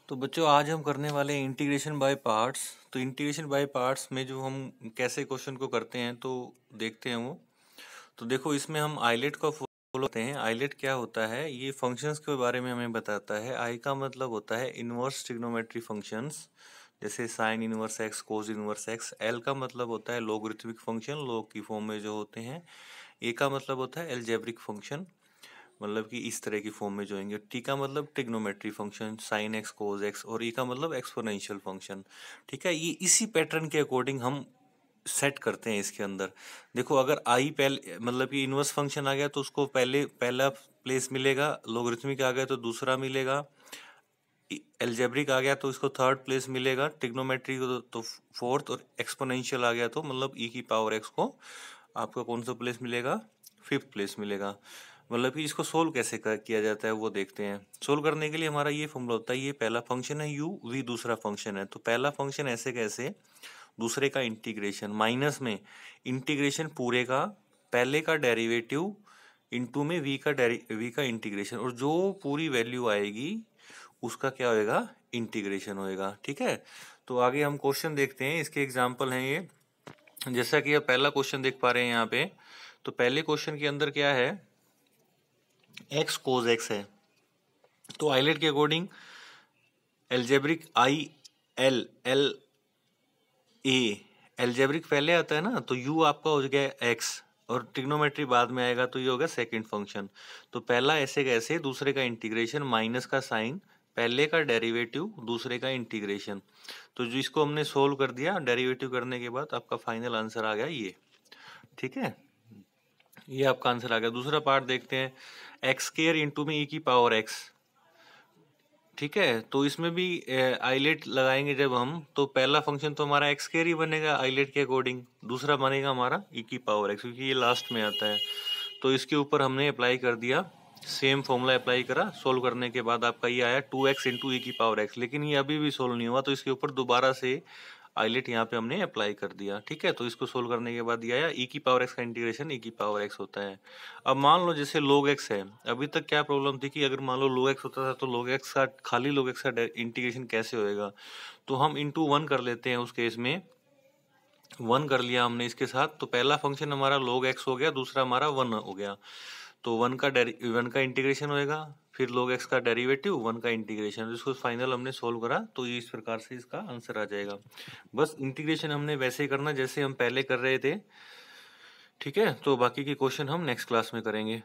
तो बच्चों आज हम करने वाले हैं इंटीग्रेशन बाय पार्ट्स। तो इंटीग्रेशन बाय पार्ट्स में जो हम कैसे क्वेश्चन को करते हैं तो देखते हैं वो। तो देखो इसमें हम आइलेट को फॉलो करते हैं। आइलेट क्या होता है, ये फंक्शंस के बारे में हमें बताता है। आई का मतलब होता है इनवर्स ट्रिग्नोमेट्री फंक्शंस, जैसे sine inverse x, cos inverse x. L का मतलब होता है लॉगरिथमिक फंक्शन, लॉग की फॉर्म में जो होते हैं। ए का मतलब होता है अलजेब्रिक फंक्शन, मतलब कि इस तरह की फॉर्म में जो होंगे। टी का मतलब trigonometry function, sine x, cos x. और ई का मतलब एक्सपोनेंशियल फंक्शन। ठीक है, ये इसी पैटर्न के अकॉर्डिंग हम सेट करते हैं इसके अंदर। देखो अगर आई पहले मतलब कि इनवर्स फंक्शन आ गया तो उसको पहला प्लेस मिलेगा, लॉगरिथमिक आ गया तो दूसरा मिलेगा, एल्जेब्रिक आ गया तो इसको थर्ड प्लेस मिलेगा, ट्रिग्नोमेट्री को तो फोर्थ, और एक्सपोनेंशियल आ गया तो मतलब ई की पावर एक्स को आपका कौन सा प्लेस मिलेगा, फिफ्थ प्लेस मिलेगा। मतलब कि इसको सोल्व कैसे किया जाता है वो देखते हैं। सोल्व करने के लिए हमारा ये फॉर्मूला होता है, ये पहला फंक्शन है u, v दूसरा फंक्शन है। तो पहला फंक्शन ऐसे कैसे, दूसरे का इंटीग्रेशन माइनस में इंटीग्रेशन पूरे का, पहले का डेरिवेटिव इनटू में v का इंटीग्रेशन, और जो पूरी वैल्यू आएगी उसका क्या होएगा, इंटीग्रेशन होएगा। ठीक है, तो आगे हम क्वेश्चन देखते हैं, इसके एग्जांपल हैं ये। जैसा कि आप पहला क्वेश्चन देख पा रहे हैं यहाँ पे, तो पहले क्वेश्चन के अंदर क्या है, एक्स कोस एक्स है। तो आइलेट के according algebraic I L L A, algebraic पहले आता है ना, तो यू आपका हो गया एक्स, और ट्रिग्नोमेट्री बाद में आएगा तो ये होगा सेकंड फंक्शन। तो पहला ऐसे कैसे, दूसरे का इंटीग्रेशन, माइनस का साइन, पहले का डेरिवेटिव दूसरे का इंटीग्रेशन। तो जो इसको हमने सोल्व कर दिया, डेरिवेटिव करने के बाद आपका फाइनल आंसर आ गया ये। ठीक है, ये आपका आंसर आ गया। दूसरा पार्ट देखते हैं, एक्स स्क्वायर इंटू में ई की पावर एक्स। ठीक है, तो इसमें भी आइलेट लगाएंगे जब हम, तो पहला फंक्शन तो हमारा एक्स स्क्वायर ही बनेगा आइलेट के अकॉर्डिंग, दूसरा बनेगा हमारा ई की पावर एक्स, क्योंकि ये लास्ट में आता है। तो इसके ऊपर हमने अप्लाई कर दिया, सेम फॉर्मूला अप्लाई करा। सोल्व करने के बाद आपका ये आया 2x इंटू ई की पावर एक्स, लेकिन ये अभी भी सोल्व नहीं हुआ, तो इसके ऊपर दोबारा से आइलेट यहाँ पे हमने अप्लाई कर दिया। ठीक है, तो इसको सोल्व करने के बाद ये आया ई की पावर एक्स का इंटीग्रेशन ई की पावर एक्स होता है। अब मान लो जैसे log x है, अभी तक क्या प्रॉब्लम थी कि अगर मान लो log x होता था तो log x का, खाली log x का इंटीग्रेशन कैसे होएगा। तो हम इंटू वन कर लेते हैं, उस केस में वन कर लिया हमने इसके साथ। तो पहला फंक्शन हमारा log x हो गया, दूसरा हमारा वन हो गया। तो वन का इंटीग्रेशन होएगा, फिर log x का डेरिवेटिव, वन का इंटीग्रेशन। इसको फाइनल हमने सोल्व करा तो ये इस प्रकार से इसका आंसर आ जाएगा। बस इंटीग्रेशन हमने वैसे ही करना जैसे हम पहले कर रहे थे। ठीक है, तो बाकी के क्वेश्चन हम नेक्स्ट क्लास में करेंगे।